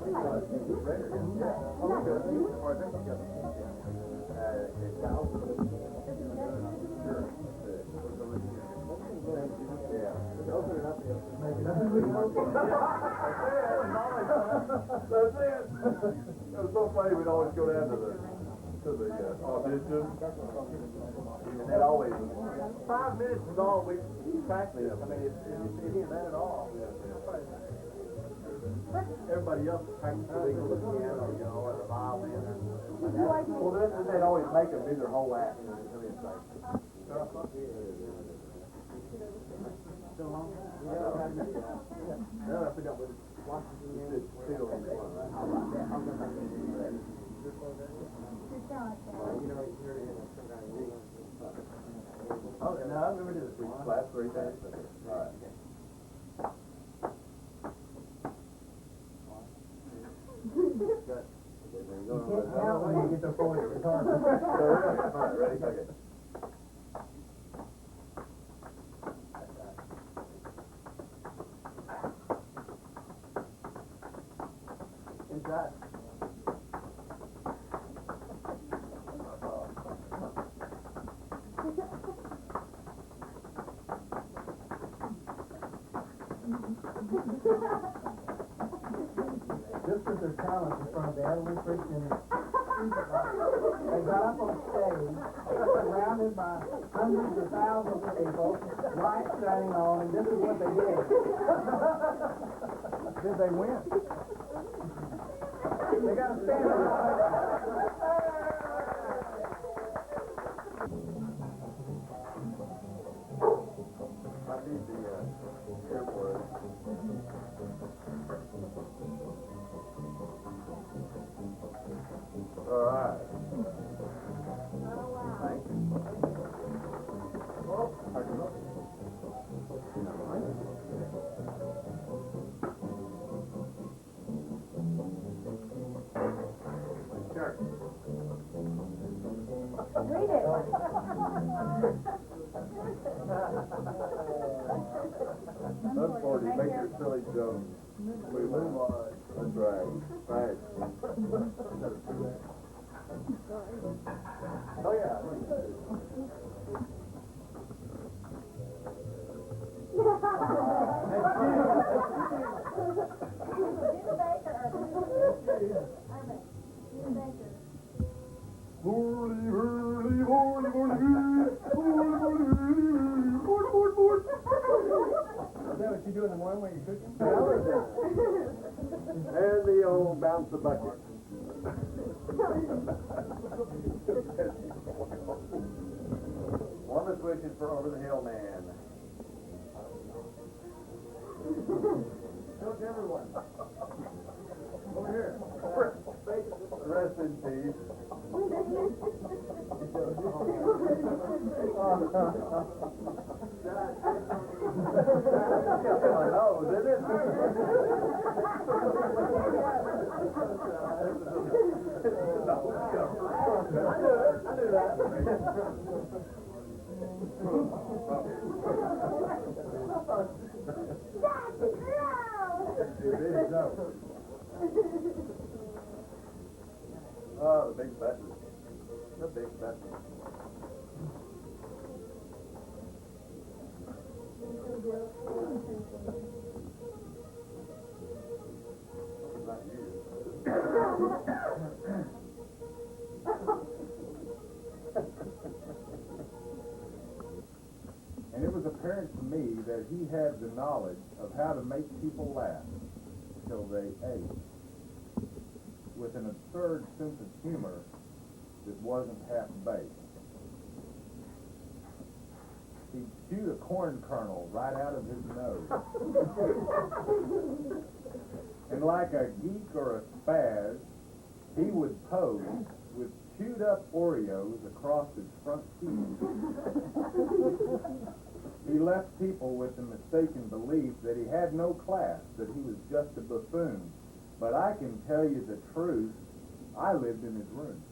That's it. It was so funny. We'd always go down to the audition, and that always 5 minutes is all we practice. I mean, it's isn't that at all. Everybody else practices the piano, you know, or the violin. Well, they'd always make them do their whole act. I mean, it's like. So long? No, I forgot what it's Washington. Still in one, right? Oh, no, I remember this. Last 3 days. All right. Now when you get the phone, it's hard. All right, ready? Okay. Inside. This was their talent in front of the elderly Christian. They got up on stage, surrounded by hundreds of thousands of people, lights shining on, and this is what they did. Did they win? They got to stand up. I need the airport. All right. Thank you. Oh, I can look. Sure. Read it. That's 40. Make your silly joke. We move on. That's right. Right. Oh, yeah. Is that what you do in the morning when you're cooking? And the old bounce the bucket. One that's wishing for over the hill man. Show it to everyone. Over here. Rest in peace. I know, isn't it? I knew that. Oh, the big special. The big special. Not you. And it was apparent to me that he had the knowledge of how to make people laugh till they ate, with an absurd sense of humor that wasn't half-baked. He'd shoot a corn kernel right out of his nose. And like a geek or a spaz, he would pose with chewed up Oreos across his front teeth. He left people with the mistaken belief that he had no class, that he was just a buffoon. But I can tell you the truth, I lived in his room.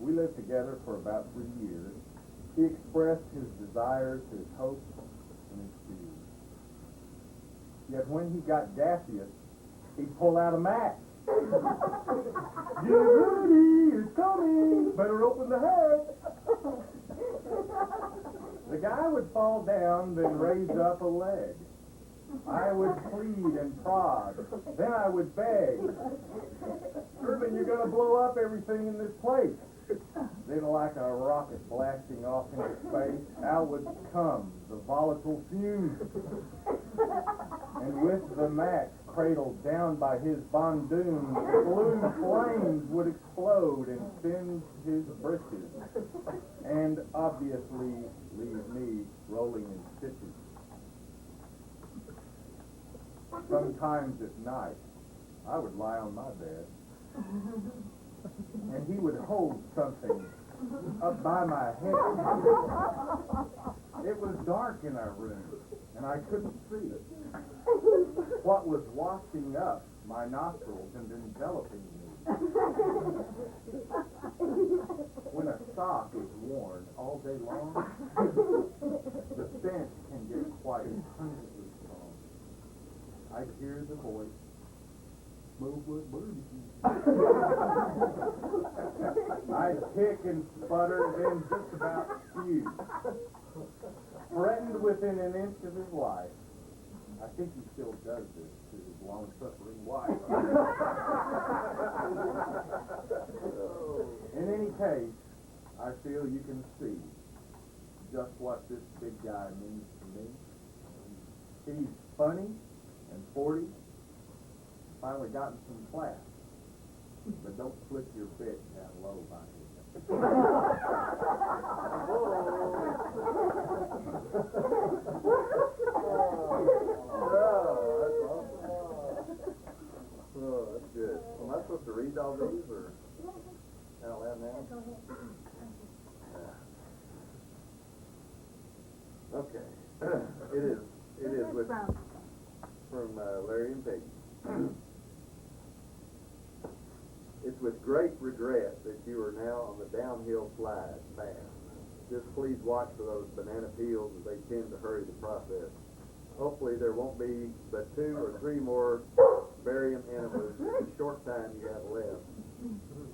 We lived together for about 3 years. He expressed his desires, his hopes, and his fears. Yet when he got gaseous, he'd pull out a match. Get ready, it's coming. Better open the hatch. The guy would fall down, then raise up a leg. I would plead and prod. Then I would beg. Urban, you're gonna blow up everything in this place. Then like a rocket blasting off into space, out would come the volatile fumes. And with the match cradled down by his bondoon, the blue flames would explode and singe his britches. And obviously leave me rolling in stitches. Sometimes at night, I would lie on my bed, and he would hold something up by my head. It was dark in our room, and I couldn't see what was wafting up my nostrils and enveloping me. When a sock is worn all day long, the stench can get quite pungently strong. I'd hear the voice, "Smoke what barbecue." I'd kick and sputter, then just about spew. Threatened within an inch of his life. I think he still does this to his long-suffering wife. In any case, I feel you can see just what this big guy means to me. He's funny and 40, finally gotten some class. But don't flip your bit down low by him. Oh, that's good. Am I supposed to read all these or out loud now? Okay. It is with from Larry and Peggy. It's with great regret that you are now on the downhill slide fast. Just please watch for those banana peels as they tend to hurry the process. Hopefully there won't be but 2 or 3 more barium enemas in the short time you have left.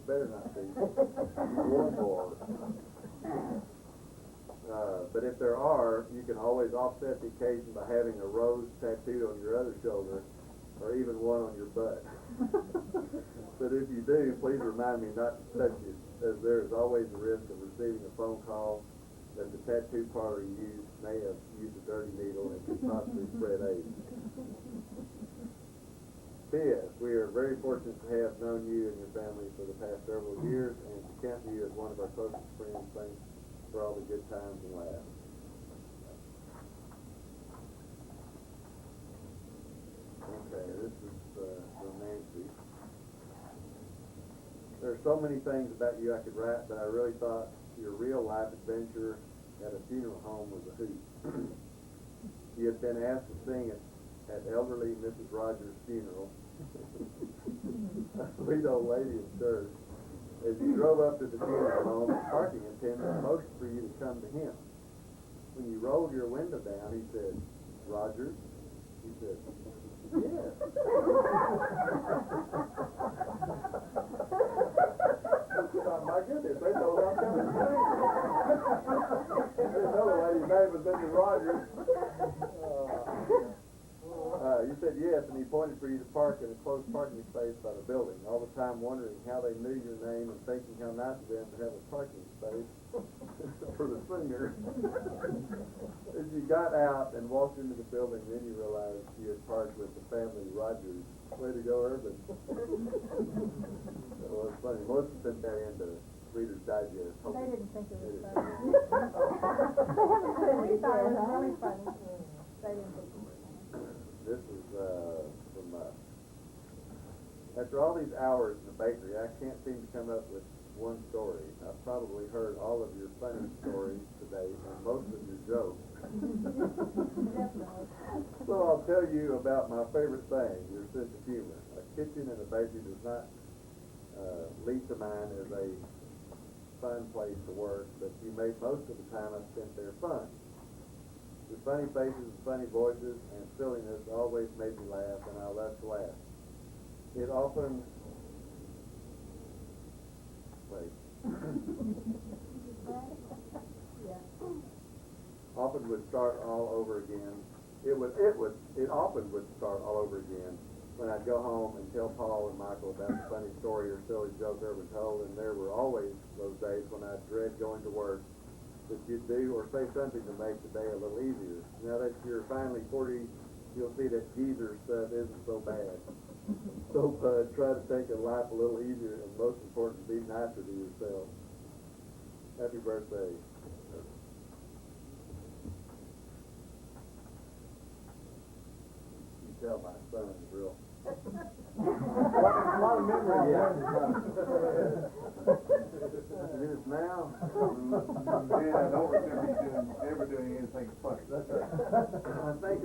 Better not be. One more. But if there are, you can always offset the occasion by having a rose tattooed on your other shoulder, or even one on your butt. But if you do, please remind me not to touch it, as there is always the risk of receiving a phone call that the tattoo parlor you used may have used a dirty needle and could possibly spread AIDS. P.S. We are very fortunate to have known you and your family for the past several years, and to count you as one of our closest friends. Thanks for all the good times and laughs. Okay, this is from Nancy. There are so many things about you I could write, but I really thought your real-life adventure at a funeral home was a hoot. You had been asked to sing at elderly Mrs. Rogers' funeral. A sweet old lady in church. As you drove up to the funeral home, the parking attendant motioned for you to come to him. When you rolled your window down, he said, "Rogers?" He said, "Yes." Oh, my goodness, they know I'm coming to sing. This other lady's name was Mrs. Rogers. You said yes, and he pointed for you to park in a closed parking space by the building, all the time wondering how they knew your name and thinking how nice of them to have a parking space for the singer. As you got out and walked into the building, then you realized you had parked with the family Rogers. Way to go, Urban. Well, it's funny. Melissa sent that into Reader's Digest. They didn't think it was funny. We thought it was really funny. They didn't think it was funny. This is from, after all these hours in the bakery, I can't seem to come up with one story. I've probably heard all of your funny stories today and most of your jokes. So I'll tell you about my favorite thing, your sense of humor. A kitchen and a bakery does not lead to mind as a fun place to work, but you made most of the time I spent there fun. Your funny faces and funny voices and silliness always made me laugh, and I love to laugh. it often, wait, often would start all over again. It often would start all over again when I'd go home and tell Paul and Michael about the funny story or silly joke they were told, and there were always those days when I'd dread going to work that you'd do or say something to make the day a little easier. Now that you're finally 40, you'll see that geezer stuff isn't so bad. So try to take a life a little easier, and most important, be nicer to yourself. Happy birthday. You tell my son is real. A lot of memory. Yeah. Minutes now. Yeah, I don't remember you ever doing anything funny. I think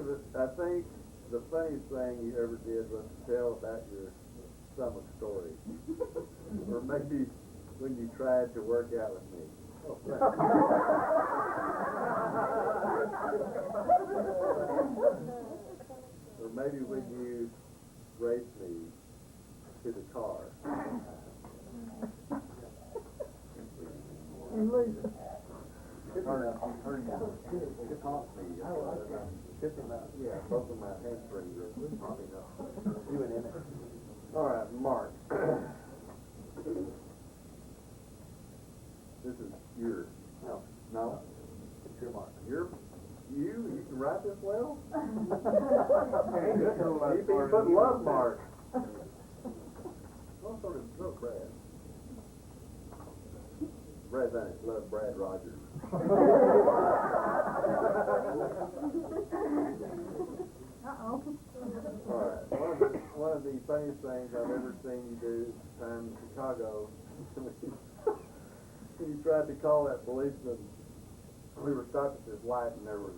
the funniest thing you ever did was to tell about your stomach story. Or maybe when you tried to work out with me. Oh, or maybe when you raced me to the car. And lose. Kiss him out. Yeah, both of my hamstrings are popping up. You and Emmett. All right, Mark. This is yours. No. It's your mark. You can write this well? You put love mark. What sort of look, Brad? Brad Bennett, love Brad Rogers. Uh-oh. All right. One of the funniest things I've ever seen you do is the time in Chicago. You tried to call that policeman. We were stopped at this light, and I was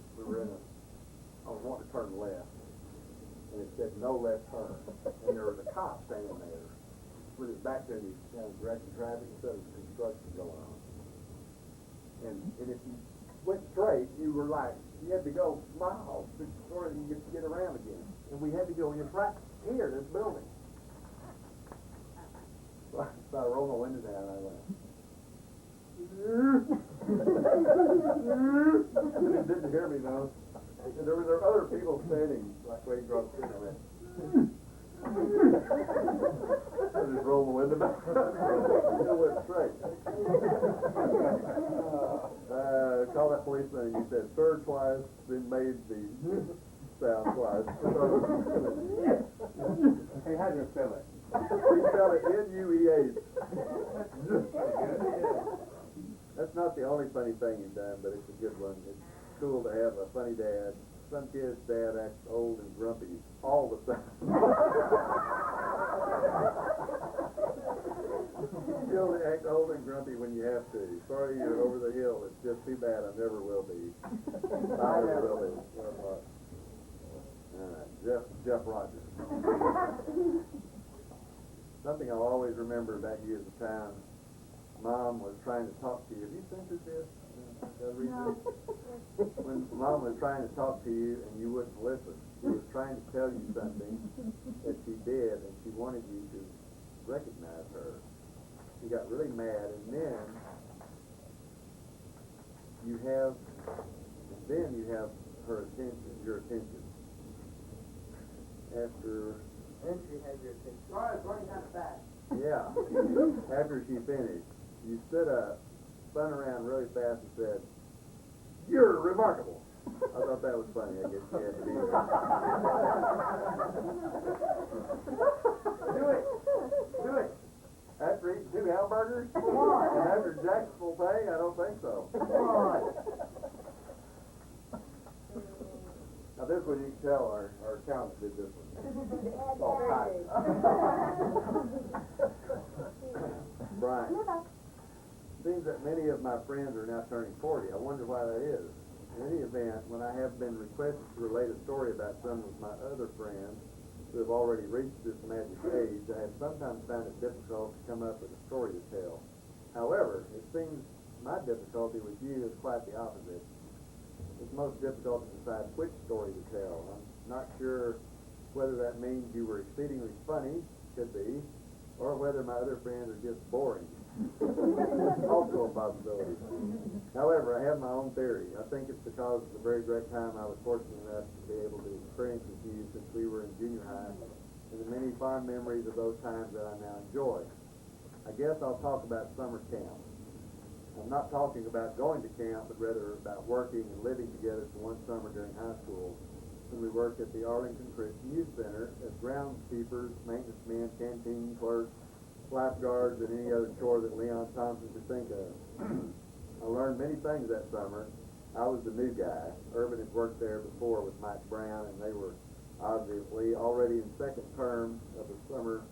wanting to turn left, and it said no left turn, and there was a cop standing there with his back to me, kind of directing traffic instead of construction going on. And if you went straight, you were like, you had to go miles before you get around again. And we had to go in right here, this building. So I rolled my window down and I went. And he didn't hear me though. And there were other people standing like waiting across the street. I went. I just rolled my window back. Still went straight. Called that policeman and he said, "Sir," twice, then made the sound twice. Hey, how do you spell it? We spell it N-U-E-H. That's not the only funny thing you've done, but it's a good one. It's cool to have a funny dad. Some kids' dad acts old and grumpy all the time. You only act old and grumpy when you have to. Sorry you're over the hill. It's just too bad. I never will be. I never will be. All right, Jeff Rogers. Something I'll always remember about you at the time. Mom was trying to talk to you. Have you censored this? No. When Mom was trying to talk to you and you wouldn't listen, she was trying to tell you something that she did, and she wanted you to recognize her. She got really mad, and then you have her attention, your attention. Then she had your attention. All right, running kind of fast. Yeah. After she finished, you stood up, spun around really fast and said, "You're remarkable." I thought that was funny. I guess you had to be there. Do it. After eating 2 hamburgers? Come on. And after Jack's full pay? I don't think so. Come on. Now this one you can tell our accountant did this one. All tight. Brian. Seems that many of my friends are now turning 40. I wonder why that is. In any event, when I have been requested to relate a story about some of my other friends who have already reached this magic age, I have sometimes found it difficult to come up with a story to tell. However, it seems my difficulty with you is quite the opposite. It's most difficult to decide which story to tell. I'm not sure whether that means you were exceedingly funny could be, or whether my other friends are just boring. Also a possibility. However, I have my own theory. I think it's because of the very great time I was fortunate enough to be able to experience with you since we were in junior high, and the many fond memories of those times that I now enjoy. I guess I'll talk about summer camp. I'm not talking about going to camp, but rather about working and living together for one summer during high school, when we worked at the Arlington Christian Youth Center as groundskeepers, maintenance men, canteen clerks, lifeguards, and any other chore that Leon Thompson could think of. I learned many things that summer. I was the new guy. Urban had worked there before with Mike Brown, and they were obviously already in second term of the summer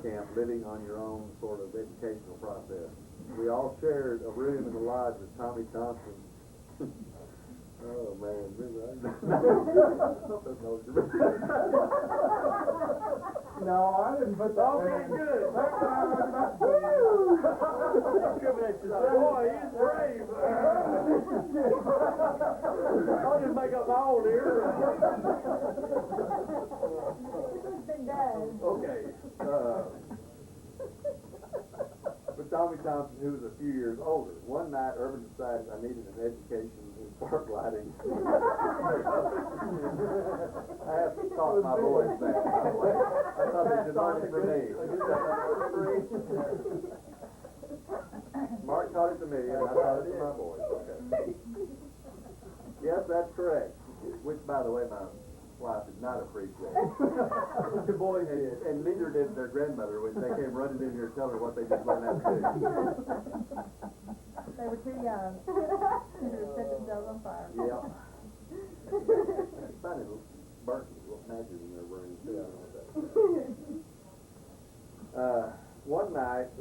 camp, living on your own sort of educational process. We all shared a room in the lodge with Tommy Thompson. Oh man, remember No, I didn't put that Okay, in. good. That's what I was about to put in. Discriminate yourself. Boy, he's brave. I'll just make up my own here. It's been done. Okay. With Tommy Thompson, who was a few years older. One night, Urban decided I needed an education in spark lighting. I have to taught my boys that, by the way. I thought they should learn it from me. Mark taught it to me, and I taught it to my boys. Okay. Yes, that's correct. Which, by the way, my wife did not appreciate. The boys did, and neither did their grandmother when they came running in here telling her what they just learned how to do. They were too young to set themselves on fire. Yeah. Funny, burnt little matches in their room too. I don't know what that. One night,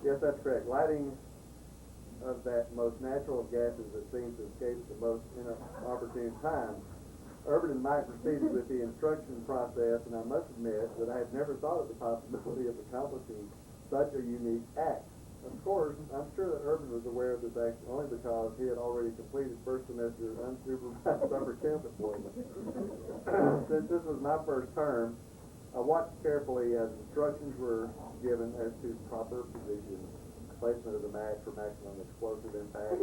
yes, that's correct. Lighting of that most natural of gases that seems to escape the most inopportune time. Urban and Mike proceeded with the instruction process, and I must admit that I had never thought of the possibility of accomplishing such a unique act. Of course, I'm sure that Urban was aware of this act only because he had already completed first semester unsupervised summer camp employment. Since this was my first term, I watched carefully as instructions were given as to proper position, placement of the match for maximum explosive impact.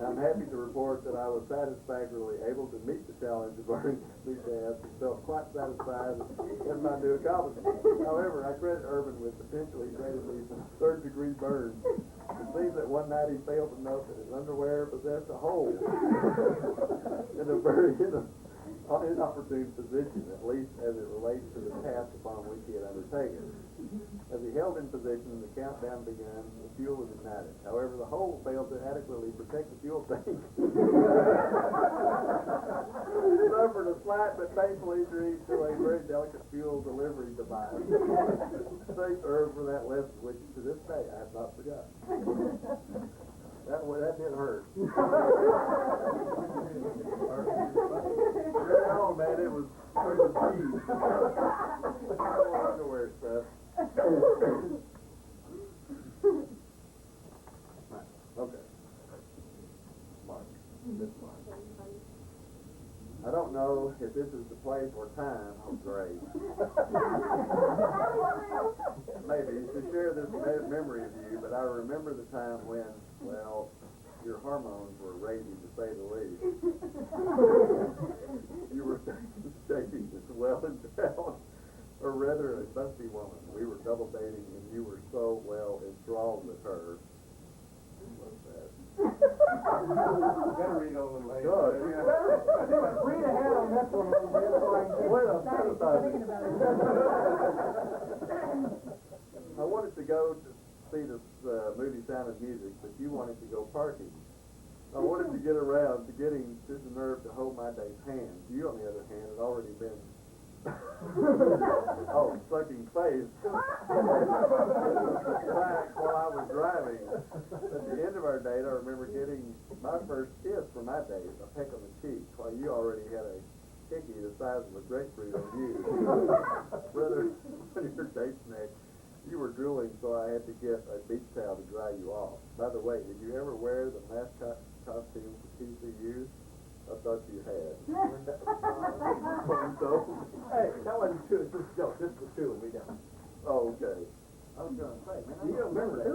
I'm happy to report that I was satisfactorily able to meet the challenge of learning these tasks and felt quite satisfied with my new accomplishment. However, I credit Urban with potentially creating me some third-degree burns. It seems that one night he failed to note that his underwear possessed a hole in a very inopportune position, at least as it relates to the task upon which he had undertaken. As he held in position and the countdown began, the fuel was ignited. However, the hole failed to adequately protect the fuel tank. Suffered a slight but painful injury to a very delicate fuel delivery device. Thanks, Irv, for that lesson, which to this day I have not forgotten. That did hurt. Oh man, it was cheese. Underwear stuff. Okay. Mark. This Mark. I don't know if this is the place or time. Oh, great. Maybe to share this memory of you, but I remember the time when, well, your hormones were raging, to say the least. You were dating this well endowed, or rather a busty woman. We were double dating, and you were so well enthralled with her. What's that? Better read on the later. Good. Read ahead on this one a little bit so I can get Wait, I'm Sorry, sanitizing. thinking about it. I wanted to go to see this movie Sound of Music, but you wanted to go parking. I wanted to get around to getting to the nerve to hold my date's hand. You, on the other hand, had already been sucking face back while I was driving. At the end of our date, I remember getting my first kiss for my date, a peck on the cheek, while you already had a hickey the size of a grapefruit on you. Brother, on your date's neck, you were drooling, so I had to get a beach towel to dry you off. By the way, did you ever wear the mascot costume for TCU? I thought you had. So, Hey, that wasn't two, it's just a joke, this was two and we done. oh, okay. I was gonna say, man, you don't remember that.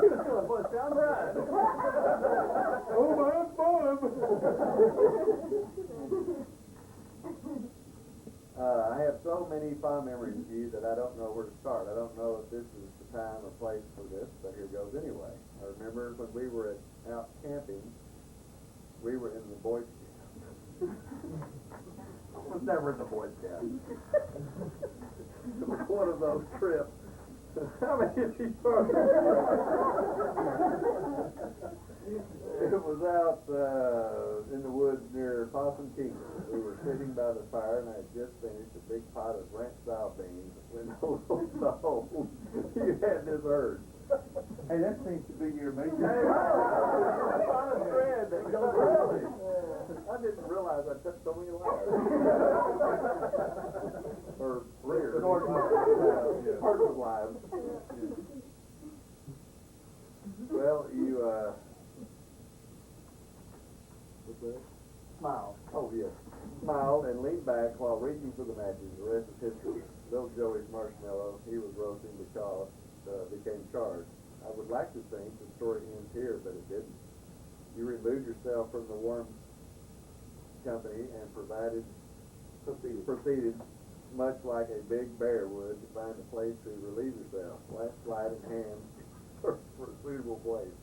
You was doing what, sound right? Oh, man, fun! I have so many fond memories of you that I don't know where to start. I don't know if this is the time or place for this, but here goes anyway. I remember when we were out camping, we were in the Boy Scouts. I was never in the Boy Scouts. It was one of those trips. How many of you are? It was out in the woods near Possum Kingdom. We were sitting by the fire, and I had just finished a big pot of ranch-style beans. When those old, you had this urge. Hey, that seems to be your major. Hey, I found a thread that goes really. I didn't realize I took so many lives. Or rears. Parts of lives. Well, you, what's that? Smile. Oh, yes. Smiled and leaned back while reaching for the matches. The rest is history. Little Joey's marshmallow, he was roasting because became charred. I would like to think the story ends here, but it didn't. You removed yourself from the warm company and proceeded much like a big bear would to find a place to relieve yourself. Flashlight in hand for a suitable place.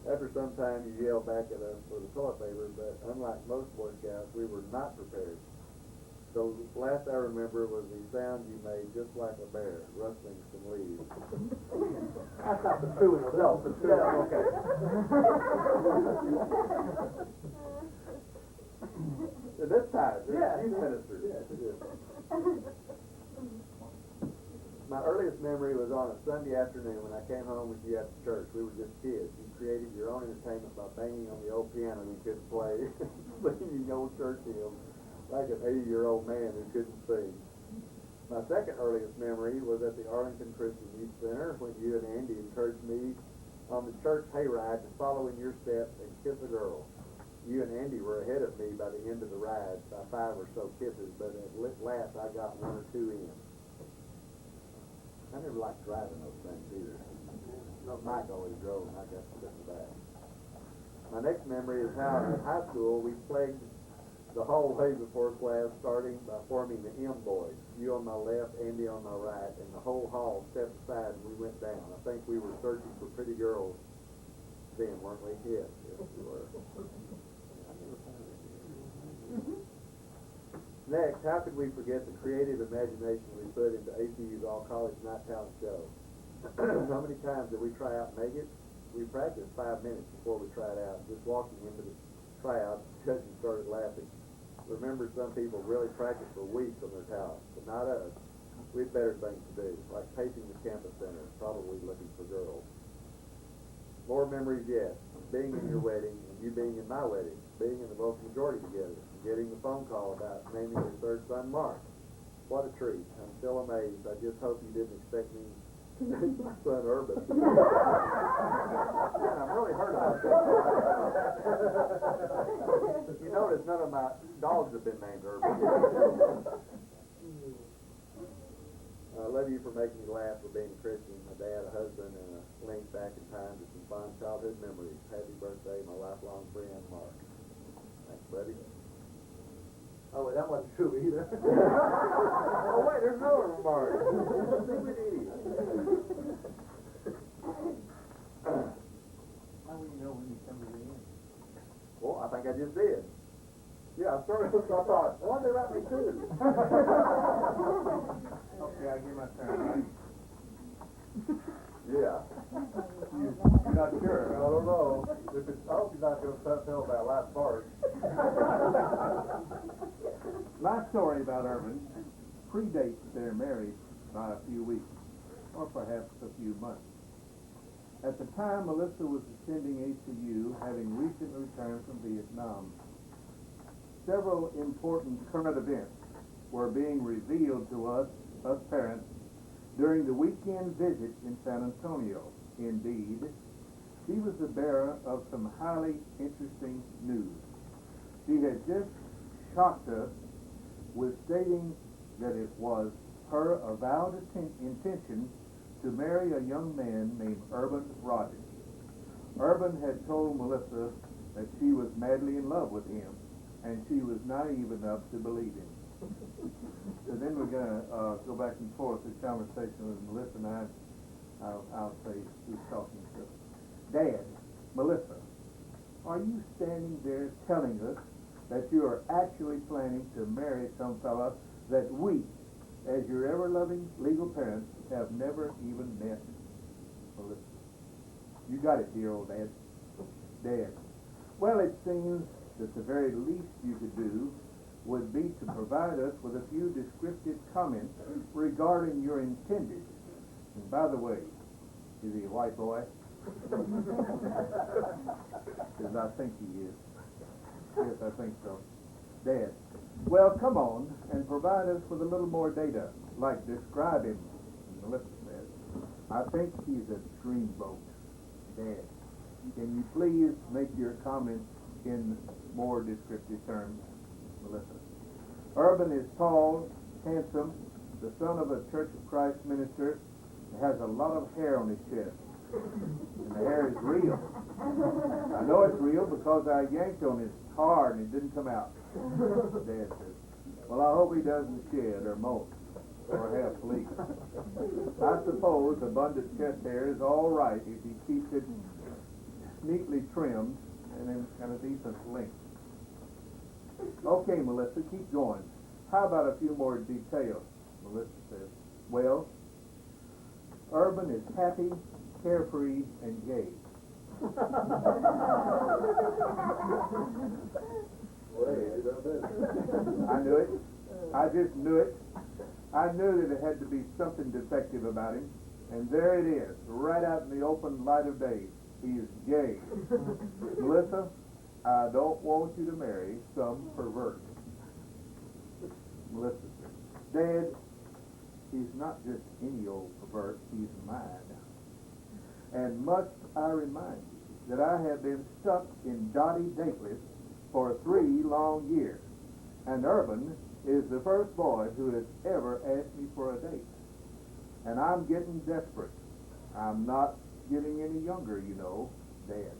After some time, you yelled back at us for the toilet paper, but unlike most Boy Scouts, we were not prepared. So last I remember was the sound you made just like a bear, rustling some leaves. That's not the two in the no, the two. Yeah, okay. This time, Yeah. youth minister. Yes. My earliest memory was on a Sunday afternoon when I came home with you after church. We were just kids. You created your own entertainment by banging on the old piano you couldn't play, singing old church hymns like an 80-year-old man who couldn't sing. My second earliest memory was at the Arlington Christian Youth Center when you and Andy encouraged me on the church hayride to follow in your steps and kiss a girl. You and Andy were ahead of me by the end of the ride by 5 or so kisses, but at last I got 1 or 2 in. I never liked driving those things either. Mike always drove and I got to sit in the back. My next memory is how in high school we plagued the hallway before class, starting by forming the M boys. You on my left, Andy on my right, and the whole hall stepped aside and we went down. I think we were searching for pretty girls then, weren't we? Yes, we were. Next, how could we forget the creative imagination we put into ACU's all-college night talent show? How many times did we try out and make it? We practiced 5 minutes before we tried out. Just walking into the tryout, judges started laughing. Remember, some people really practice for weeks on their talent, but not us. We had better things to do, like pacing the campus center, probably looking for girls. More memories yet. Being in your wedding, and you being in my wedding, being in the vocal majority together, getting the phone call about naming your third son Mark. What a treat. I'm still amazed. I just hope you didn't expect me to name my son Urban. Man, I'm really hurt about that. You notice none of my dogs have been named Urban. I love you for making me laugh, for being a Christian, a dad, a husband, and a link back in time to some fond childhood memories. Happy birthday, my lifelong friend, Mark. Thanks, buddy. Oh, wait, that wasn't true either. Oh, wait, there's another one, Mark. Stupid idiot. How will you know when you come to the end? Well, I think I just did. Yeah, I started, I thought, why did they write me too? Okay, I give my turn, right? Yeah. You're not sure? I don't know. If it's, I hope you're not going to tell about last part. My story about Urban predates their marriage by a few weeks, or perhaps a few months. At the time, Melissa was attending ACU, having recently returned from Vietnam. Several important current events were being revealed to us parents, during the weekend visit in San Antonio. Indeed, she was the bearer of some highly interesting news. She had just shocked us with stating that it was her avowed intention to marry a young man named Urban Rogers. Urban had told Melissa that she was madly in love with him, and she was naive enough to believe him. So then we're going to go back and forth this conversation with Melissa and I'll say who's talking to. Dad, Melissa, are you standing there telling us that you are actually planning to marry some fella that we, as your ever-loving legal parents, have never even met? Melissa, you got it, dear old Dad. Dad, well, it seems that the very least you could do would be to provide us with a few descriptive comments regarding your intended. And by the way, is he a white boy? Because I think he is. Yes, I think so. Dad, well, come on and provide us with a little more data, like describe him. Melissa said, I think he's a dreamboat. Dad, can you please make your comments in more descriptive terms? Melissa, Urban is tall, handsome, the son of a Church of Christ minister, and has a lot of hair on his chest. And the hair is real. I know it's real because I yanked on it hard and it didn't come out. Dad says, well, I hope he doesn't shed or molt or have fleas. I suppose abundant chest hair is all right if he keeps it neatly trimmed and in kind of decent length. Okay, Melissa, keep going. How about a few more details? Melissa says, well, Urban is happy, carefree, and gay. I knew it. I just knew it. I knew that it had to be something defective about him. And there it is, right out in the open light of day. He is gay. Melissa, I don't want you to marry some pervert. Melissa said, Dad, he's not just any old pervert, he's mine. And must I remind you that I have been stuck in Dottie Dakeless for 3 long years. And Urban is the first boy who has ever asked me for a date. And I'm getting desperate. I'm not getting any younger, you know, Dad.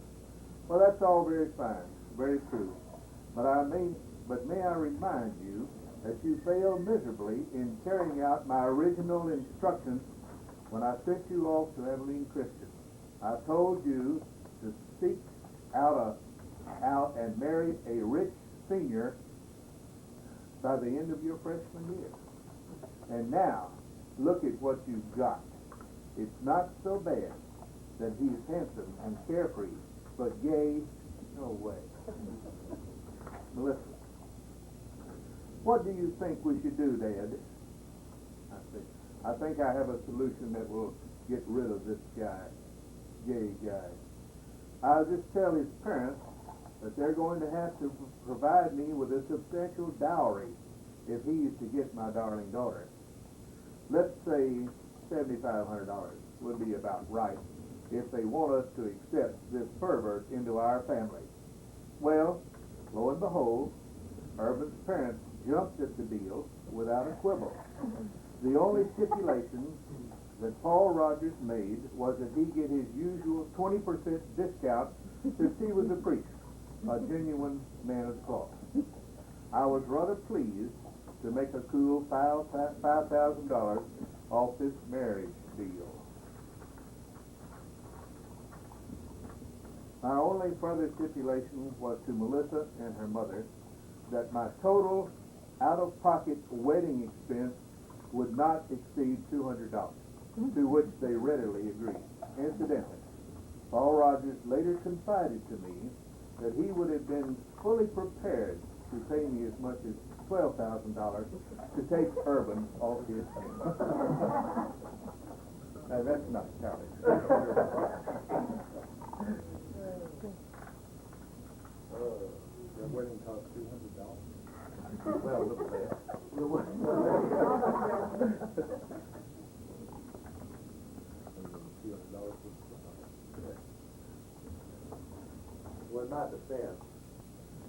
Well, that's all very fine, very true. But may I remind you that you failed miserably in carrying out my original instructions when I sent you off to Abilene Christian. I told you to seek out and marry a rich senior by the end of your freshman year. And now, look at what you've got. It's not so bad that he's handsome and carefree, but gay, no way. Melissa, what do you think we should do, Dad? I think I have a solution that will get rid of this guy, gay guy. I'll just tell his parents that they're going to have to provide me with a substantial dowry if he's to get my darling daughter. Let's say $7,500 would be about right if they want us to accept this pervert into our family. Well, lo and behold, Urban's parents jumped at the deal without a quibble. The only stipulation that Paul Rogers made was that he get his usual 20% discount since he was a priest, a genuine man of cloth. I was rather pleased to make a cool $5,000 off this marriage deal. My only further stipulation was to Melissa and her mother that my total out-of-pocket wedding expense would not exceed $200, to which they readily agreed. Incidentally, Paul Rogers later confided to me that he would have been fully prepared to pay me as much as $12,000 to take Urban off his hands. Now that's not college. Your wedding cost $200. Well, look at that. in my defense,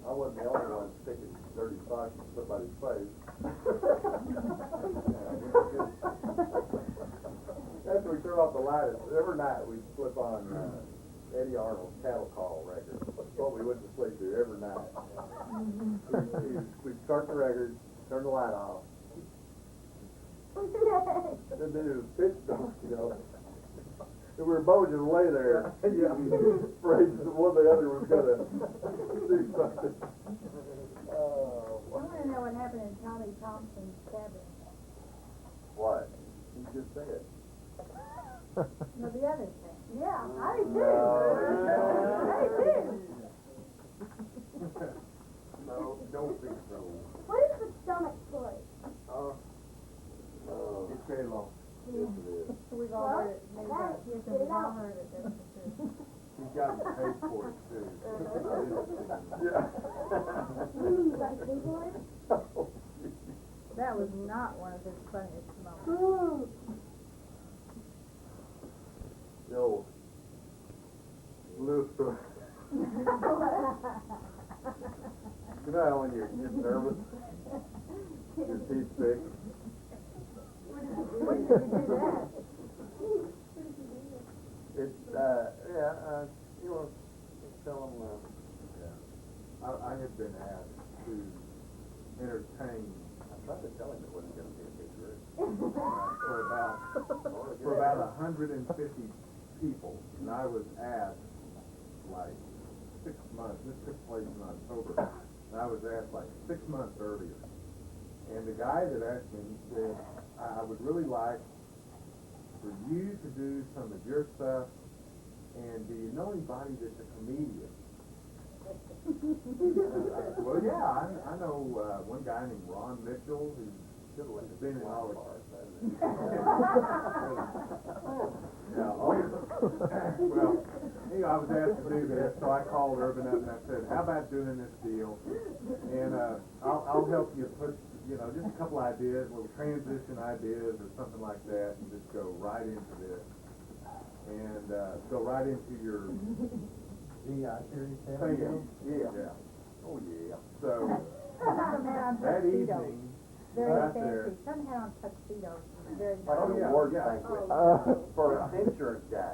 I wasn't the only one sticking dirty socks in somebody's face. After we turn off the light, every night we flip on Eddie Arnold's cattle call record. That's what we went to sleep to every night. We'd start the record, turn the light off. And then it was pitch dark, you know. And we were both just lay there, afraid that one or the other was gonna do something. I wanna know what happened in Tommy Thompson's cabin. What? He just said. No, the other thing. Yeah, I do. No. I do. No, don't think so. What is the stomach for? It's very long. Yes, it is. We've all heard it. Maybe not. Yes, we've all heard it. That's for sure. He's gotten paid for it too. Yeah. Like keyboard? That was not one of his funniest moments. The old lift. You know when you get nervous, your teeth sick. When did you do that? It's you want to tell them? Yeah. I have been asked to entertain I tried to tell him it wasn't going to be a big group. for about 150 people, and I was asked like 6 months. This took place in October, and I was asked like 6 months earlier. And the guy that asked me, he said, I would really like for you to do some of your stuff, and do you know anybody that's a comedian? I said, well, yeah, I know one guy named Ron Mitchell who's been in all the yeah, well, I was asked to do this, so I called Urban up and I said, how about doing this deal? And I'll help you put, just a couple ideas, little transition ideas or something like that, and just go right into this. And go right into your thing. Yeah. Oh, yeah. So, that evening, Very got fancy. there. Some had on tuxedos. Very Like nice. an yeah, award yeah. banquet for an insurance guy.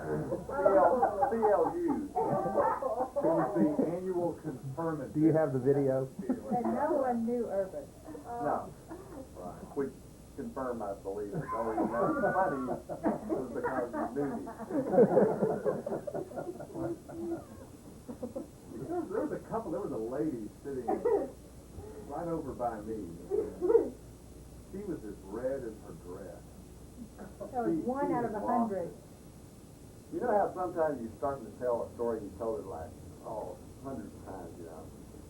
CLU. It was the annual conferment. Do you have the video? And no one knew Urban. No. Which confirmed my belief that the only reason that was funny was because he knew me. There was a lady sitting right over by me. She was as red as her dress. That was one out of 100. You know how sometimes you're starting to tell a story, you told it like, hundreds of times,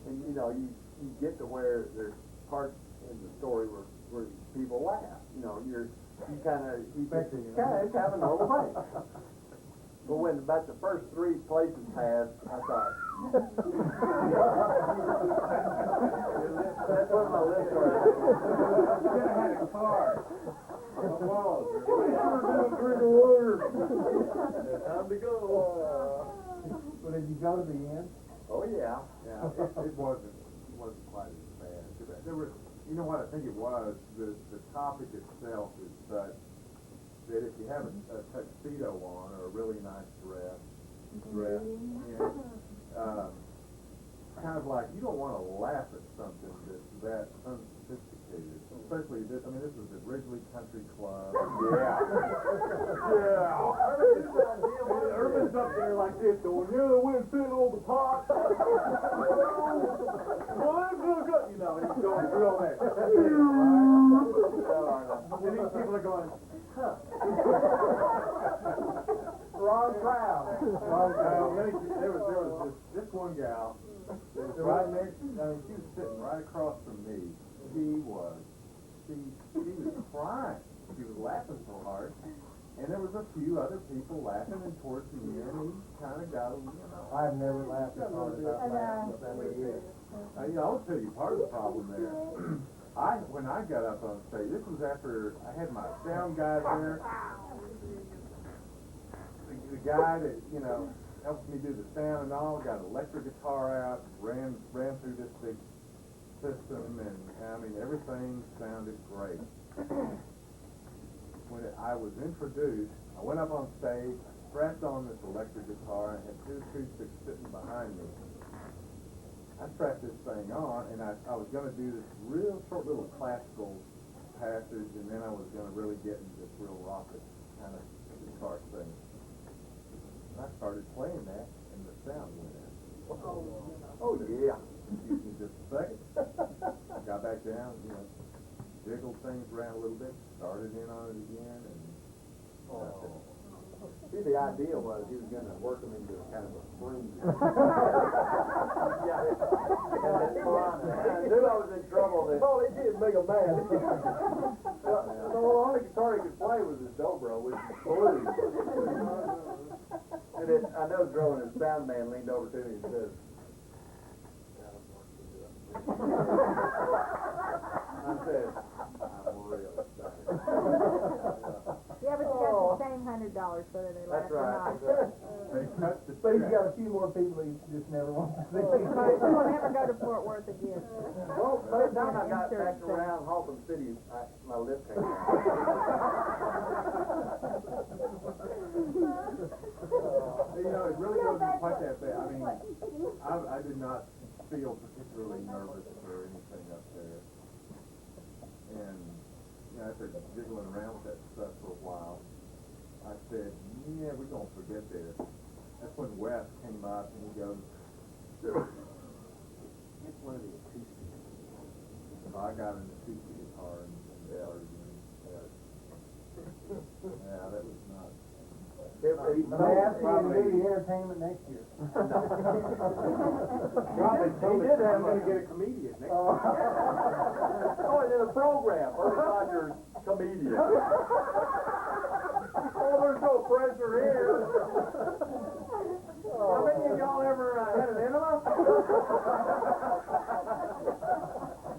and you get to where there's parts in the story where people laugh. It's kind of normal thing. But when about the first 3 places passed, I thought, that's what my lips are at. You should have had a card. Time to go. So did you go to the end? Oh, yeah. It wasn't quite as bad. There was, you know what I think it was? The topic itself is such that if you have a tuxedo on or a really nice dress, kind of like you don't want to laugh at something that's that unsophisticated. Especially this. I mean, this was at Wrigley Country Club. Yeah. Urban's up there like this going, we're sitting on the pot. Well, let's look up. And he's going through all that. And these people are going, huh. Wrong crowd. There was this one gal that was right next. She was sitting right across from me. She was crying. She was laughing so hard, and there was a few other people laughing. And towards the end, he kind of got, I've never laughed as hard as I've laughed in that many years. I'll tell you part of the problem there. When I got up on stage, this was after I had my sound guy there. The guy that, helped me do the sound and all, got an electric guitar out, ran through this big system, and I mean, everything sounded great. When I was introduced, I went up on stage, I strapped on this electric guitar, and had two acoustics sitting behind me. I strapped this thing on, and I was going to do this real short little classical passage, and then I was going to really get into this real rocket kind of guitar thing. And I started playing that, and the sound went out. Oh, yeah. Excuse me just a second. I got back down, jiggled things around a little bit, started in on it again, and that's it. See, the idea was he was gonna work him into kind of a spring. Yeah. And I knew I was in trouble then. Oh, he did make a man. The only guitar he could play was his dobro, which is blues. And then I know Dro and his sound man leaned over to me and said, I said, I'm real excited. Yeah, but you got the same $100 whether they laugh or not. They cut the But he's check. got a few more people he just never wants to see. We'll never go to Fort Worth again. Well, by the time I got back around Haltom City, my lip came out. It really wasn't quite that bad. I mean, I did not feel particularly nervous or anything up there. And, after jiggling around with that stuff for a while, I said, yeah, we're going to forget this. That's when Wes came up and he goes, get one of the acoustic. So I got an acoustic guitar and started doing that. Yeah, that was not... But I asked you to do the entertainment next year. He did have me get a comedian next year. Oh, and in the program, Early Rogers comedian. Oh, there's no pressure here. How many of y'all ever had an enema?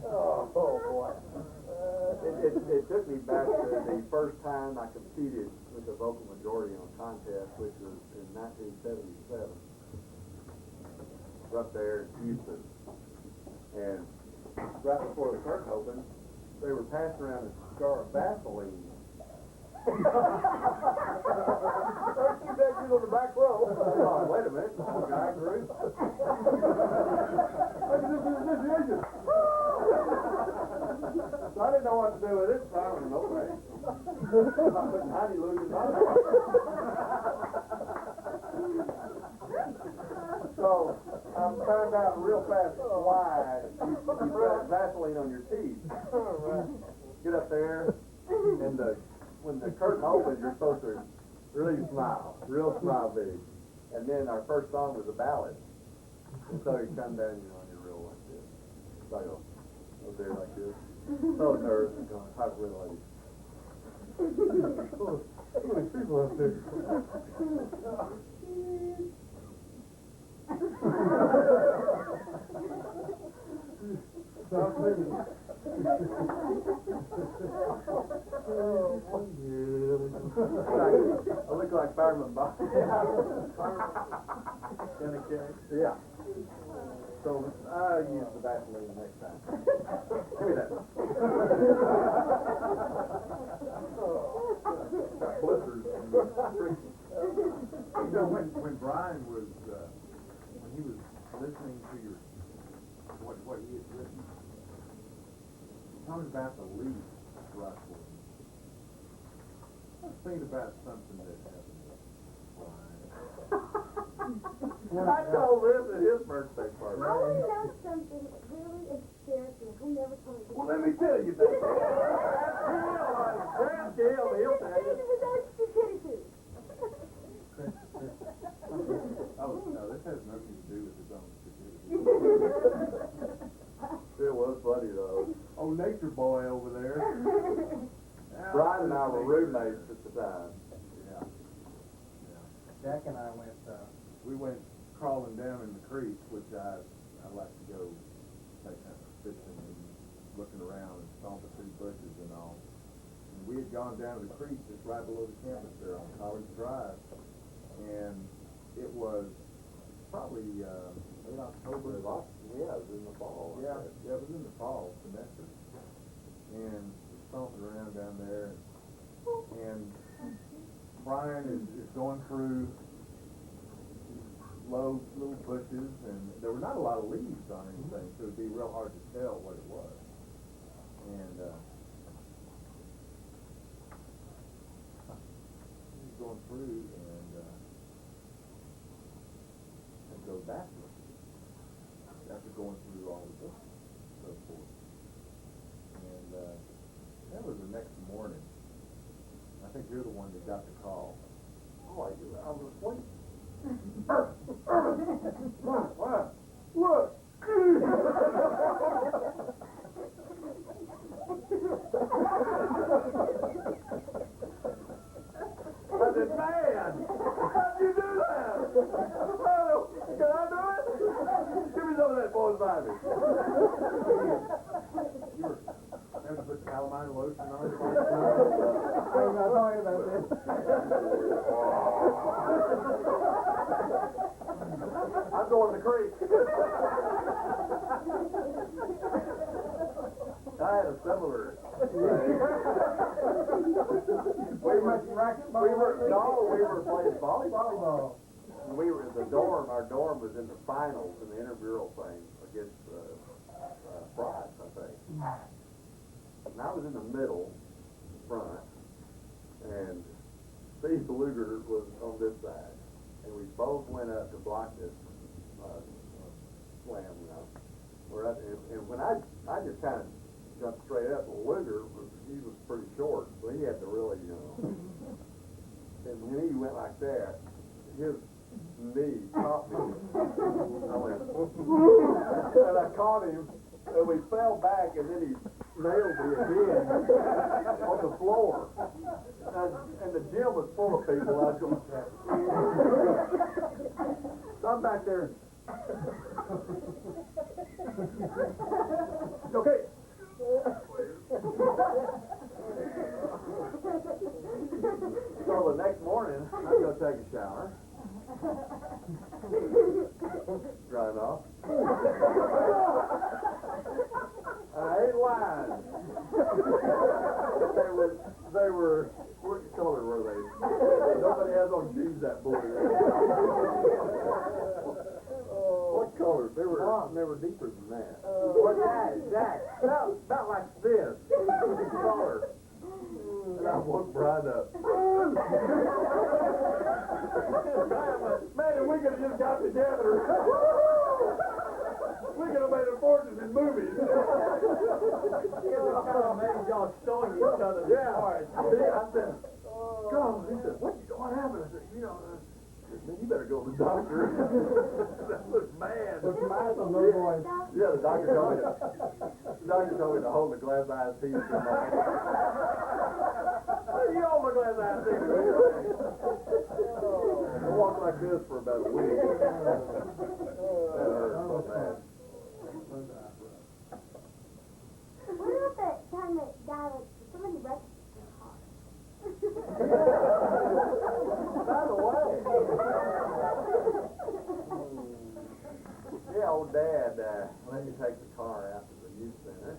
Oh, boy. It took me back to the first time I competed with the vocal majority on contest, which was in 1977. Up there in Houston. And right before the curtain opened, they were passing around a jar of Vaseline. Don't you bet you on the back row. Oh, wait a minute, the guy grew. So I didn't know what to do with it, so I don't know, right? I couldn't hide you losing my So I'm turned out real fast why you put Vaseline on your teeth. Get up there, and when the curtain opens, you're supposed to really smile, real smile big. And then our first song was a ballad. And so you come down, on your real like this. So I go up there like this. So nervous and going, how really? How many people up there? Stop singing. I look like Fireman Bob. Yeah. So I'll use the Vaseline next time. Give me that. Got blisters. When Brian was, when he was listening to what he had written, talking about the leaf rustling, I was thinking about something that happened with Brian. I told this at his birthday party. I want to know something really embarrassing. Who never told me? Well, let me tell you that. Graham Gale, he'll tell you. It was our stupidity. Oh, no, this has nothing to do with his own stupidity. It was funny, though. Oh, nature boy over there. Brian and I were roommates at the time. Yeah. Jack and I went, We went crawling down in the creek, which I like to go take fishing and looking around and stomping through bushes and all. And we had gone down to the creek just right below the campus there on College Drive. And it was probably, late October. Yeah, it was in the fall. Yeah, it was in the fall semester. And stomping around down there, and Brian is going through low little bushes, and there were not a lot of leaves on anything, so it'd be real hard to tell what it was. And he's going through and goes backwards after going through all the bushes and so forth. And that was the next morning. I think you're the one that got the call. Oh, I was asleep. What? Look! I said, man, how'd you do that? Oh, can I do it? Give me some of that boy's Ivy. You were having to put calamine lotion on it. I'm not talking about this. I'm going to the creek. I had a similar thing. we were playing volleyball. We were in the dorm. Our dorm was in the finals in the intramural thing against Fries, I think. And I was in the middle, front, and Steve Beluger was on this side. And we both went up to block this slam, you know. And when I just kind of jumped straight up, Beluger he was pretty short, so he had to really, you know. And when he went like that, his knee caught me. I went, and I caught him, and we fell back, and then he nailed me again on the floor. And the gym was full of people. I was going, so I'm back there. Okay. So the next morning, I go take a shower. Dry it off. I ain't lying. They were, what color were they? Nobody has on shoes that blue. What colors? They were deeper than that. What Jack? About like this. Color. And I woke Brian up. Man, we could have just got together. We could have made a fortune in movies. Y'all showing each other. Yeah. I said, God, he said, what happened? I said, you know, man, you better go to the doctor. That was mad. What's the matter, little boy? Yeah, the doctor told me to hold the glass eye teeth. You hold my glass eye teeth. I walked like this for about a week. That hurt so bad. What about that time that guy, like, somebody wrecked your car? By the way. Yeah, old Dad let me take the car out to the youth center.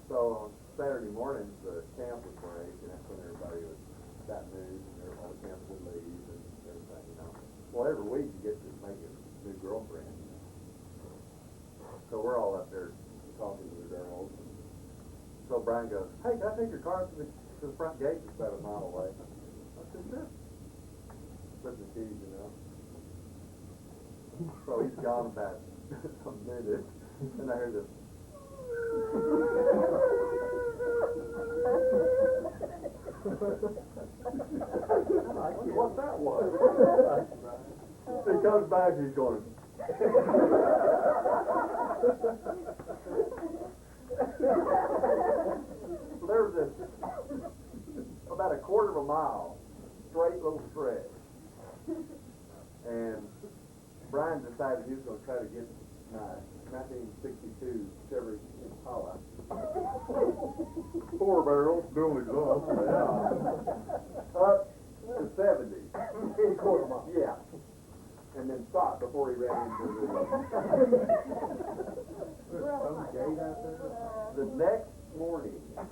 So on Saturday mornings, the camp would break, and that's when everybody was got news, and all the camp would leave and everything, you know. Well, every week you get to make a new girlfriend. So we're all up there talking to the girls. And so Brian goes, hey, can I take your car to the front gate? It's about a mile away. I said, sure. Put the keys, you know. So he's gone about a minute, and I hear this. What that was? He comes back, he's going. So there was this about a quarter of a mile straight little stretch, and Brian decided he was going to try to get my 1962 Chevy Impala. 4 barrels, dual exhaust. Yeah. Up to 70. Quarter mile. Yeah. and then stopped before he ran into the... Some gate out there? The next morning, I'm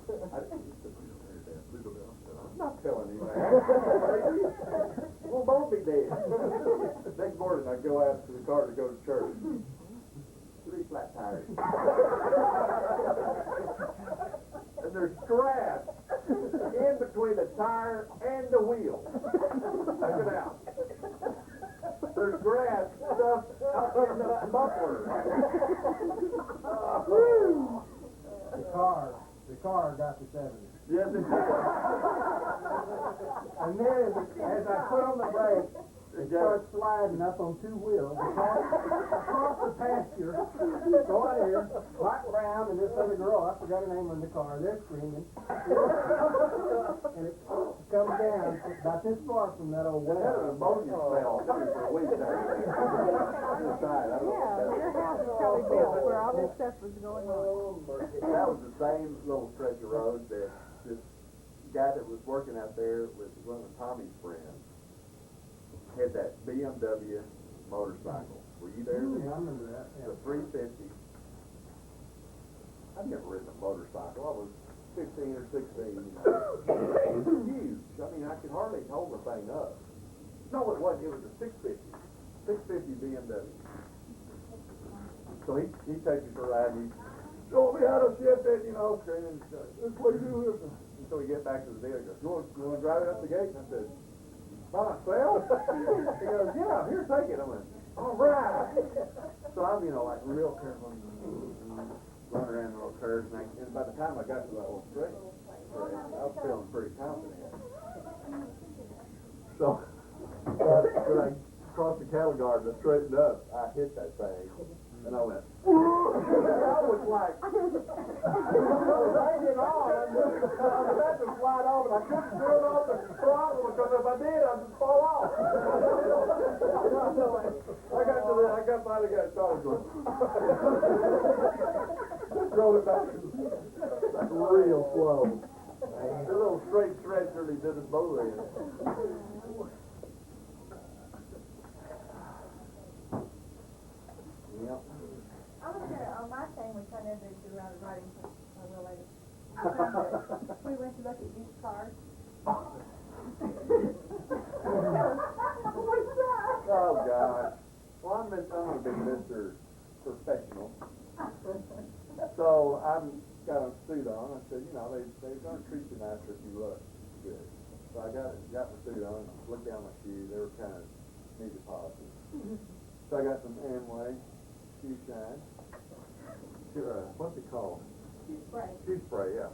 not telling you that. We'll both be dead. Next morning, I go out to the car to go to church. 3 flat tires. And there's grass in between the tire and the wheel. Check it out. There's grass stuffed up in the muffler. The car got the 70. Yes, it did. And then as I put on the brake, it starts sliding up on 2 wheels across the pasture, going here, right around, and this other girl, I forgot her name in the car, they're screaming. And it comes down about this far from that old It had an well. ammonia smell coming for a week there. Inside, I don't know Yeah, what your that house was. was probably built where all this stuff was going on. That was the same little stretch of road that this guy that was working out there with one of Tommy's friends had that BMW motorcycle. Were you there? Yeah, I remember that, The 350. I've never ridden a motorcycle. I was 15 or 16. You know. It was huge. I mean, I could hardly hold the thing up. No, it wasn't. It was a 650. 650 BMW. So he takes me for a ride. He's showing me how to shift it, you know, screaming. This way you do it. And so we get back to the dealer. He goes, you want to drive it up the gate? And I said, by myself? He goes, yeah, here, take it. I went, all right. So I'm, you know, like real careful, running around the little curves, and by the time I got to that little straight, I was feeling pretty confident. So, when I crossed the cattle guard and I straightened up, I hit that thing, and I went, I was like, I was hanging on, I was about to slide off, and I couldn't do it off the throttle, because if I did, I'd just fall off. I finally got started going, drove it back real slow. The little straight stretch really did us both in. Yep. I was gonna, on my thing, which I never do around writing, but I will later. We went to look at used cars. Oh, God. Well, I'm a big Mr. Professional. So I'm got a suit on. I said, you know, they're going to treat you nicer if you look good. So I got my suit on, looked down my shoes. They were kind of needed polishing. So I got some Amway shoe shine. What's it called? Shoe spray. Shoe spray, yeah.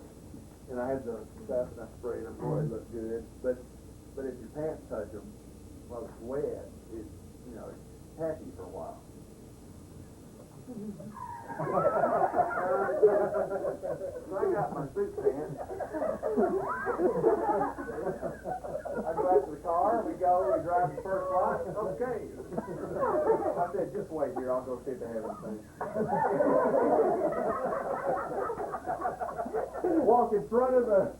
And I had the stuff and I sprayed them. Boy, they look good. But if your pants touch them while it's wet, it's, you know, it's tacky for a while. So I got my suit pants. I go out to the car, we drive the first lot. Okay. I said, just wait here, I'll go see if they have anything. Walk in front of the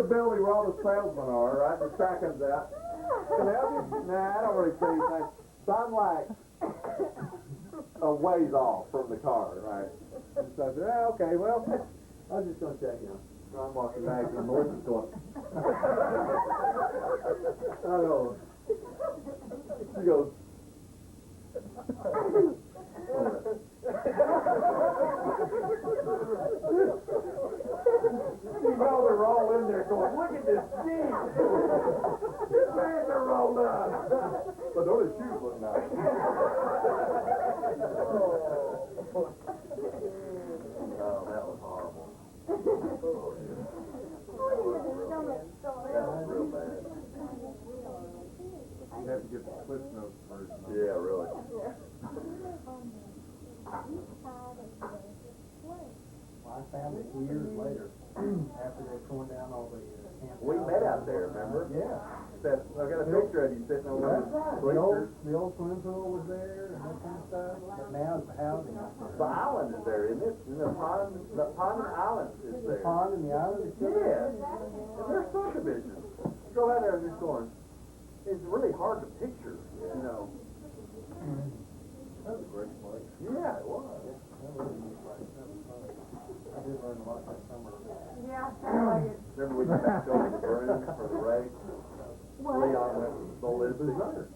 building where all the salesmen are, right? The guy comes out. Can I help you? Nah, I don't really see anything. So I'm like a ways off from the car, right? And so I said, okay, well, I was just going to check in. So I'm walking back and Melissa's going, I go, she goes, you know they're all in there going, look at this jeans. His pants are rolled up. But don't his shoes look nice. Oh, that was horrible. That was real bad. You have to get the Cliff Notes version. Yeah, really. Well, I found it years later, after they torn down all the camp. We met out there, remember? Yeah. I got a picture of you sitting on one of That's right. the bleachers. The old swimming pool was there and that kind of stuff, but now it's the housing. The island is there, isn't it? And the pond and island is The there. pond and the island is still Yeah. there. And there's subdivisions. Go out there and just going, it's really hard to picture, you know. Yeah, it was. I did learn a lot that summer. Yeah, sounds like it. Remember we backed over the broom for the race? What? Leon went to ballistic.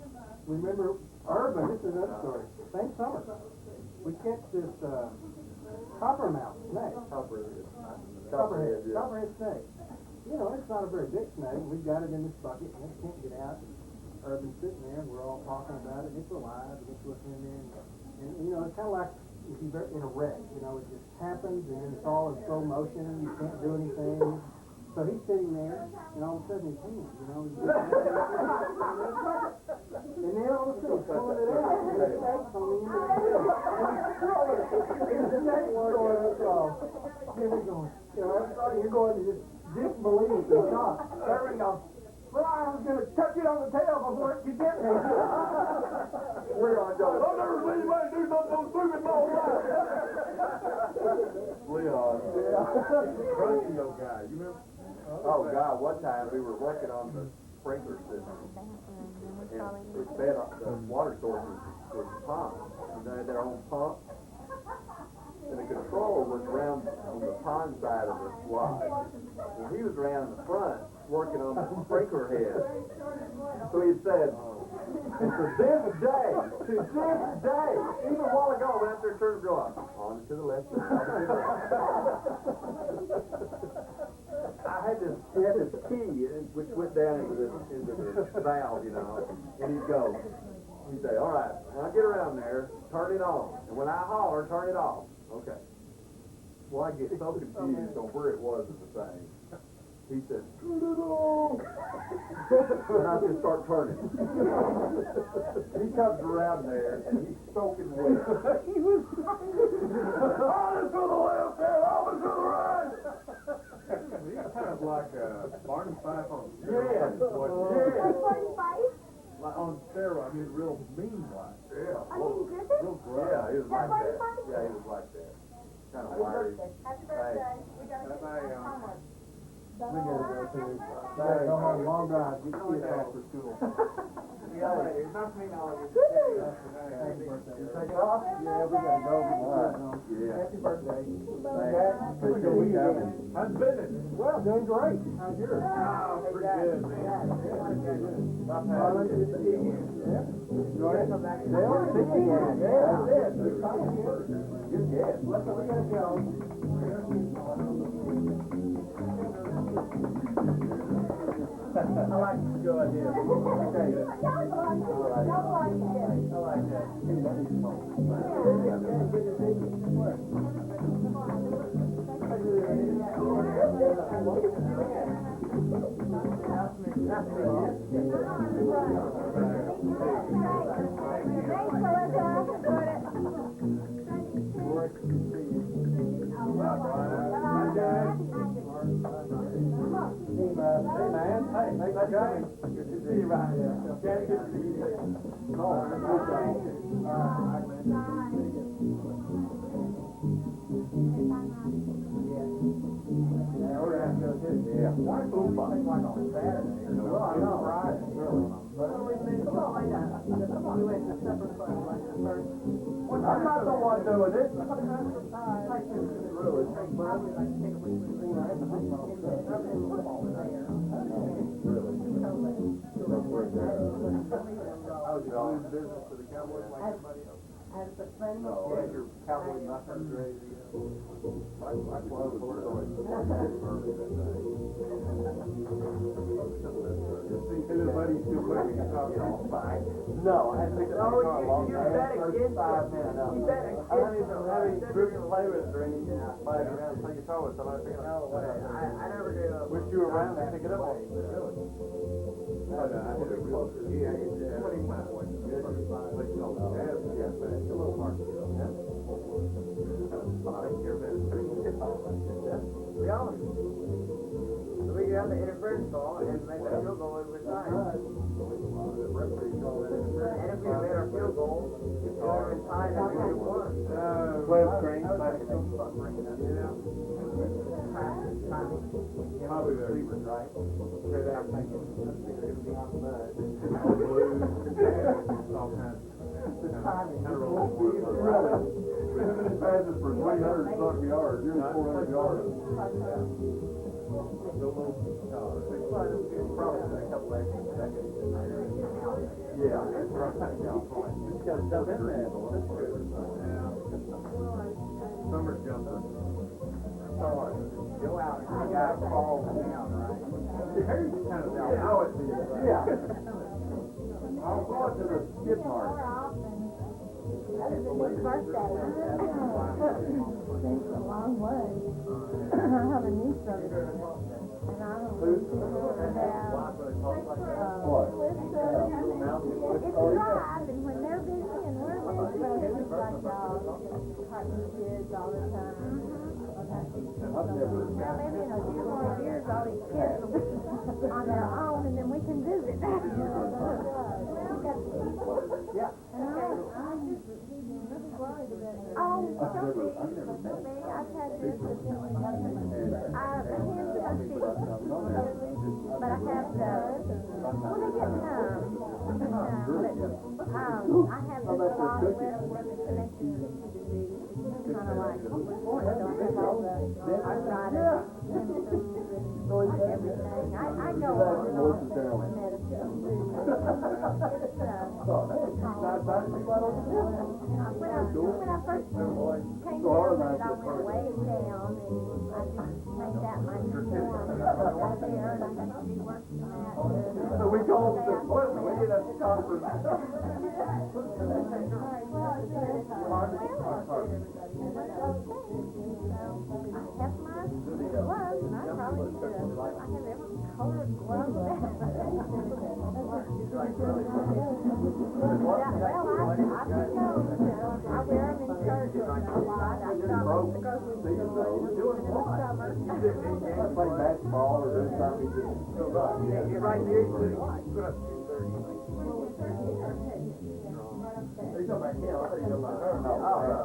Remember, Urban, this is another story, same summer, we catch this, coppermouth snake. Copperhead, yeah. Copperhead snake. You know, it's not a very big snake, we've got it in this bucket, and it can't get out. Urban's sitting there, and we're all talking about it, it's alive, and it's looking in there, and you know, it's kinda like if you're in a wreck, you know, it just happens, and then it's all in slow motion, and you can't do anything. So he's sitting there, and all of a sudden his hand, you know, and then all of a sudden he's pulling it out, and the snake's on the end of the tail. And the snake's going across. Here we go. You know, you're going to just disbelief and shock. Urban goes, well, I was going to touch it on the tail before it could get me. Leon goes, I've never seen anybody do something so stupid in my whole life. Leon. Crunchy old guy, you remember? Oh, God, one time we were working on the sprinkler system. And it fed the water source was pump. They had their own pump. And the control was around on the pond side of the slide. And he was around in the front working on the sprinkler head. So he said, and to this day, even a while ago, when after church go up, on to the left, on to the right. I had this key which went down into the valve, you know, and he'd say, all right, when I get around there, turn it on. And when I holler, turn it off. Okay. Well, I get so confused on where it was in the thing. He said, turn it on. And I just start turning. He comes around there and he's soaking wet. He was on to the left and on to the right. He's kind of like Barney Fife on Yeah. like on steroids. I mean, real mean like. Yeah. Real gruff. Yeah, he was like that. Yeah, he was like that. Kind of wiry. Happy birthday. We gotta get homework. We gotta go to, go home, long drive, get kids off for school. It's not me now. Happy birthday. You take it off? Yeah, we gotta go. Yeah. Happy birthday. Thanks. Pretty good weekend. How's business? Well, doing great. How's yours? Oh, pretty good, man. Well, nice to see you. Yeah. Enjoy it. They'll see you again. Yeah, that's it. Good time. Good guess. Listen, we gotta go. I like this good idea. Okay. I like that. Hey man, hey, thanks for coming. Good to see you right here. Good to see you. Oh, yeah, we're gonna have to go too. Yeah. Why food fun? It's like on Saturday. Well, I know. Friday, really. We went to supper club like the first. I'm not the one doing it. How's your food business for the Cowboys like everybody else? As the friend. No, your cowboy muffin gravy. My club was always His buddy's still putting in coffee on. No, I had picked up the car a long time. You better get I don't even have any group to play with or any play around and play guitar with, so I pick it up. I never do. Wish you were around to pick it up on. I did a real good. Yeah, somebody went one. Good. Like, oh, yeah, but it's a little hard to get on that. Reality. So we get out the interference ball and make a field goal every time. The referee called it interference. And if we made our field goal, it would have been tied at 1-1. Web screen. Yeah. Probably the receivers, right? Tear that thing in, it'll be on mud. All kinds of. The timing. Kind of rolls. Limited passes for 300 something yards, you're 400 yards. Probably a couple extra seconds. Yeah, that's right. Just gotta jump in there. Summer jumper. Go out and the guy falls down, right? Harry's kind of out. Yeah. I'll go to the skip mark. Other than his birthday. It's a long way. I have a niece up there. And I don't know What? it's drive, and when they're busy and we're busy, it's like dogs, hunting kids all the time. I've never. Now, maybe in a few more years, all these kids will be on their own, and then we can visit. Yeah. I'm just really worried about it. Oh, I've never met. I've had this with him. I can't see, but I have the, when they get numb, I have this long list with connective tissue disease. It's kind of like, so I have all the arthritis, symptoms, and everything. I go on and off medicine. When I first came down with it, I went way down, and I just made that my new form. Right there, and I had to be working that. So we called the appointment, we did a conference. I have my gloves, and I probably should have. I have every colored glove there. Well, I pick those, I wear them in church a lot. I shop at the grocery store in the summer. Play basketball or do something, just. You're right there, you put up 230. Are you talking about him? I thought you were talking about her.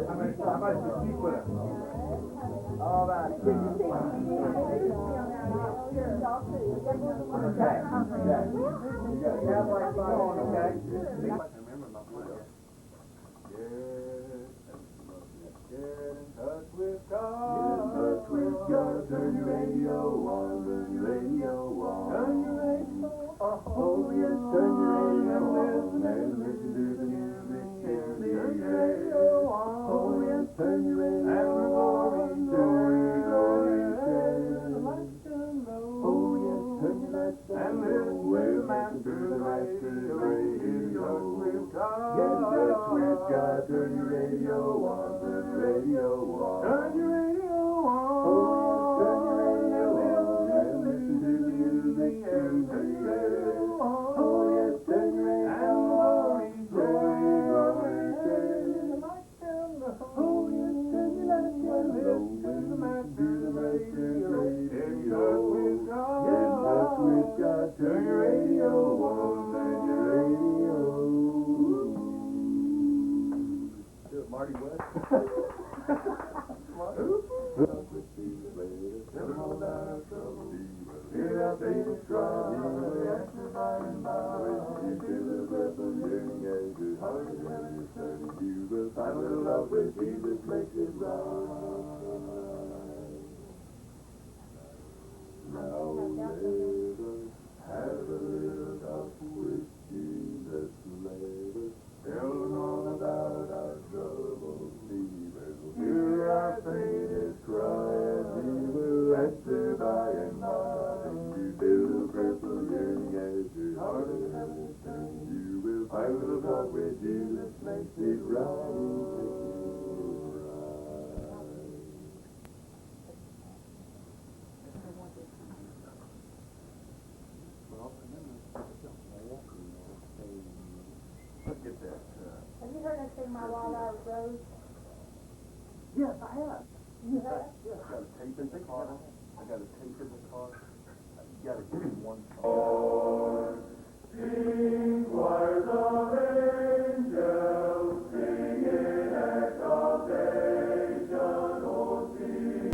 How much did you put up? All right. Remember my plan. Get in touch with God. Get in touch with God. Turn your radio on. Turn your radio on. Turn your radio on. Oh yes, turn your radio on. And listen to the music. Turn your radio on. Oh yes, turn your radio on. And glory, glory, glory. Oh yes, turn your lights on. And listen to the master, the radio. Get in touch with God. Turn your radio on. Turn your radio on. Turn your radio on. Oh yes, turn your radio on. And listen to the music. Turn your radio on. Oh yes, turn your radio on. And glory, glory, glory. Oh yes, turn your lights on. Listen to the master, the radio. Get in touch with God. Get in touch with God. Turn your radio on. Turn your radio. Do it, Marty West. You will find a little love with Jesus makes it right. Now let us have a little talk with Jesus. Let us tell him all about our troubles. He will hear our faintest cry, and he will answer by and by. You feel the purple yearning as your heart is understand. You will find a little talk with Jesus makes it right. Look at that. Have you heard us sing My Wild Irish Rose? Yes, I have. You have? Yes, I got a tape in the car. I got a tape in the car. You gotta give me one song.